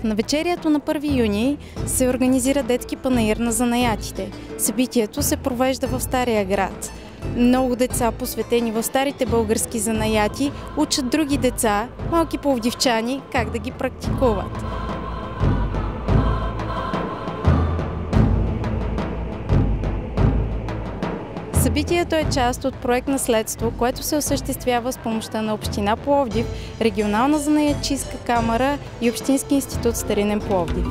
На вечерието на 1 юни се организира детски панаир на занаятите. Събитието се провежда в Стария град. Много деца, посветени в старите български занаяти, учат други деца, малки пловдивчани, как да ги практикуват. Събитието е част от проект Наследство, което се осъществява с помощта на Община Пловдив, Регионална занаятчийска камара и Общински институт Старинен Пловдив.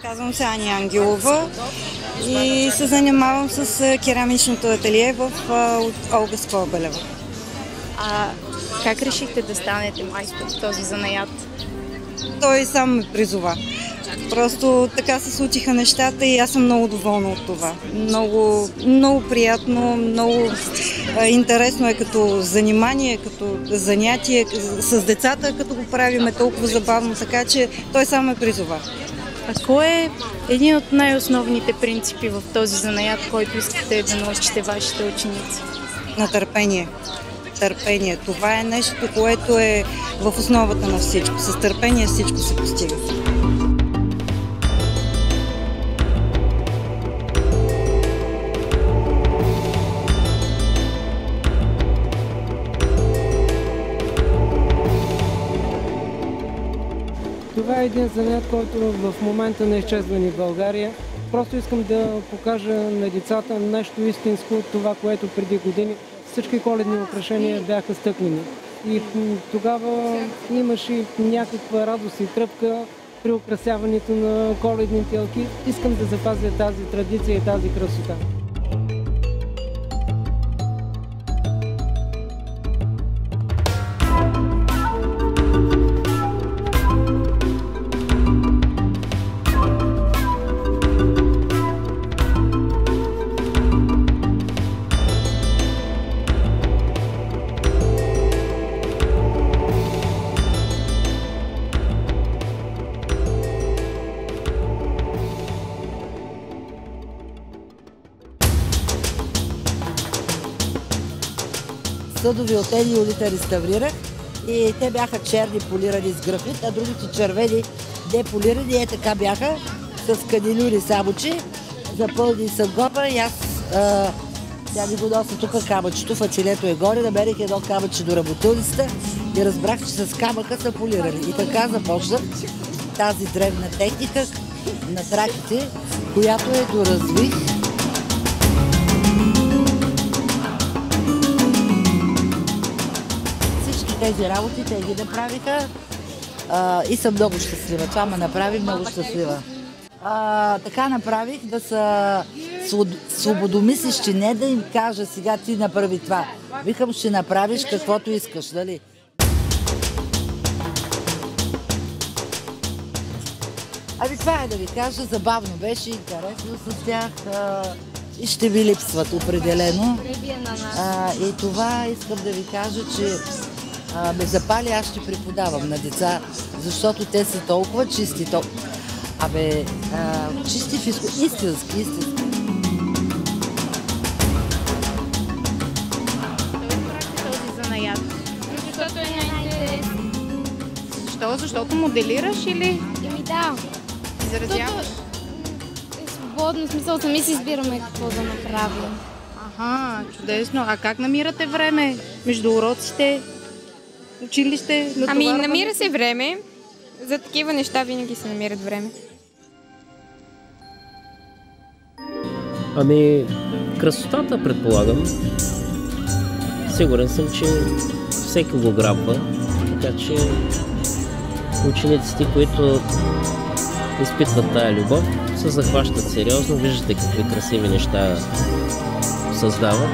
Казвам се Ани Ангелова и се занимавам с керамичното ателие в Олга Скобелева. А как решихте да станете майстор в този занаят? Той сам ме призова. Просто така се случиха нещата и аз съм много доволна от това. Много, много приятно, много интересно е като занимание, като занятие с децата, като го правиме толкова забавно, така че той сам ме призова. А кой е един от най-основните принципи в този занаят, който искате да научите вашите ученици? На търпение. Търпение. Това е нещо, което е в основата на всичко. С търпение всичко се постига. Това е един занаят, който в момента не изчезва ни в България. Просто искам да покажа на децата нещо истинско, това, което преди години всички коледни украшения бяха стъклени. И тогава имаше някаква радост и тръпка при украсяването на коледните елки. Искам да запазя тази традиция и тази красота. съдови от Ели реставрирах и те бяха черни полирани с графит, а другите червени деполирани, така бяха с канилюри самочи, запълни с гопа и аз тя ми го носа тук камъчето, фацилето е горе, намерих едно камъче до работилницата и разбрах, че с камъка са полирали. И така започнах тази древна техника на траките, която е доразвих. Всички тези работи те ги направиха и съм много щастлива. Това ме направи много щастлива. Така направих да са свободомислещи, не да им кажа сега ти направи това. Викам, ще направиш каквото искаш, нали? Ами това е да ви кажа, забавно беше, интересно с тях и ще ви липсват определено. И това искам да ви кажа, че ме запали, аз ще преподавам на деца, защото те са толкова чисти, чисти в истински. Защото е най-интересно. Защо? Защото моделираш или Да. изразяваш? Е свободно, в смисъл сами си избираме какво да направим. Аха, чудесно. А как намирате време между уроците, училище? Намира се време. За такива неща винаги се намират време. Красотата, предполагам. Сигурен съм, че всеки го грабва. Така че учениците, които изпитват тая любов, се захващат сериозно. Виждате какви красиви неща създават.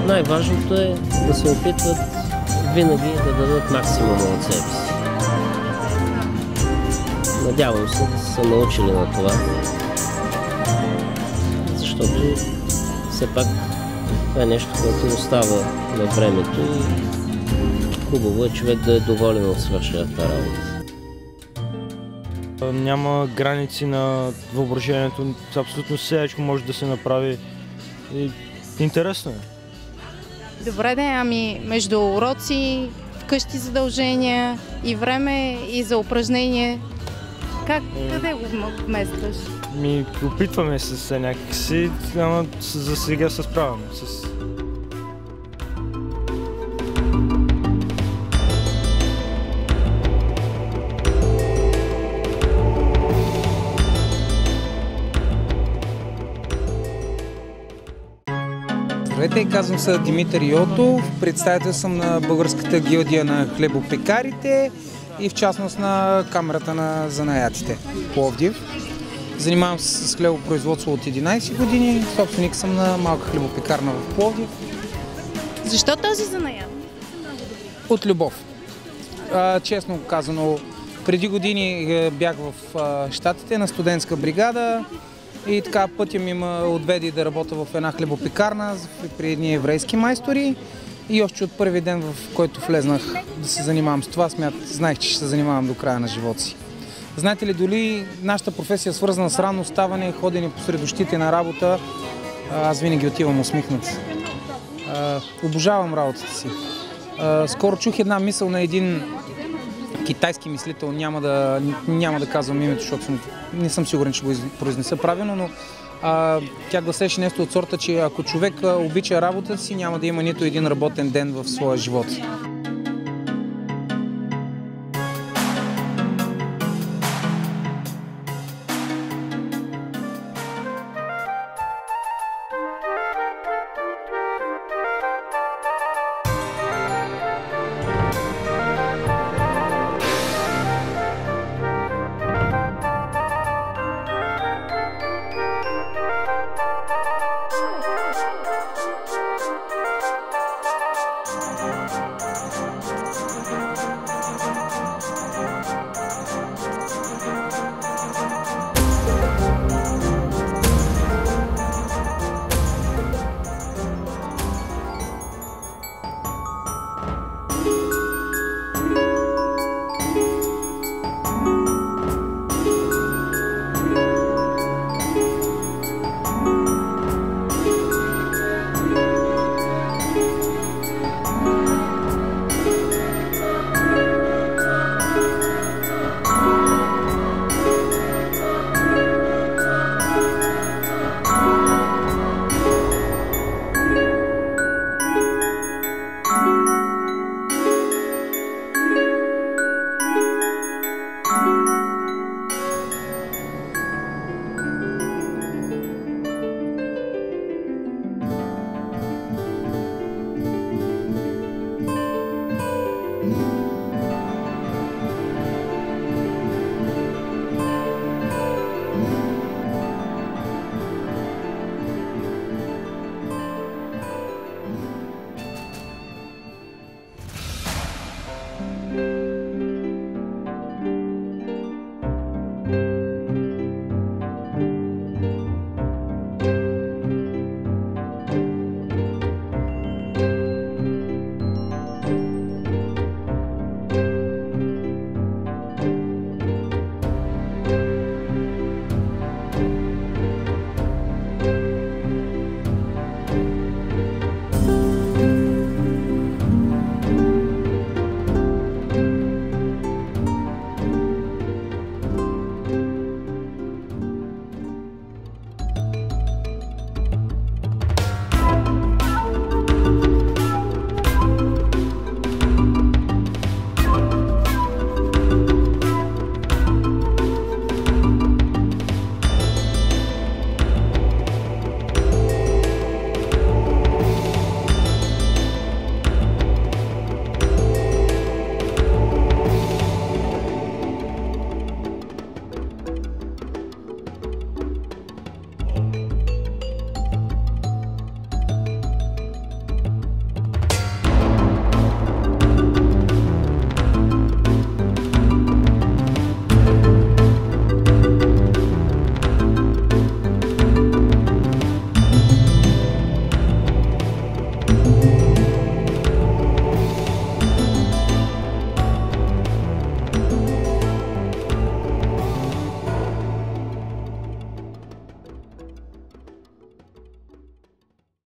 Най-важното е да се опитват винаги да дадат максимума от себе си. Надявам се да са научили на това, защото все пак това е нещо, което остава във времето и хубаво е човек да е доволен от свършената работа. Няма граници на въображението, абсолютно всичко може да се направи и интересно е. Добре, между уроци, вкъщи задължения и време и за упражнение, къде го вместваш? Опитваме се някакси, ама за сега се справяме. Здравейте, казвам се Димитър Йотов, представител съм на Българската гилдия на хлебопекарите и в частност на Камерата на занаятите в Пловдив. Занимавам се с хлебопроизводство от 11 години, собственик съм на малка хлебопекарна в Пловдив. Защо този занаят? От любов. Честно казано, преди години бях в Щатите на студентска бригада и така пътя ми ме отведе да работя в една хлебопекарна при едни еврейски майстори. И още от първи ден, в който влезнах да се занимавам с това, знаех, че ще се занимавам до края на живота си. Знаете ли, дори нашата професия е свързана с ранно ставане, ходене по средощите на работа, аз винаги отивам усмихнат. Обожавам работата си. Скоро чух една мисъл на един китайски мислител, няма да казвам името, защото не съм сигурен, че го произнеса правилно, но тя гласеше нещо от сорта, че ако човек обича работата си, няма да има нито един работен ден в своя живот.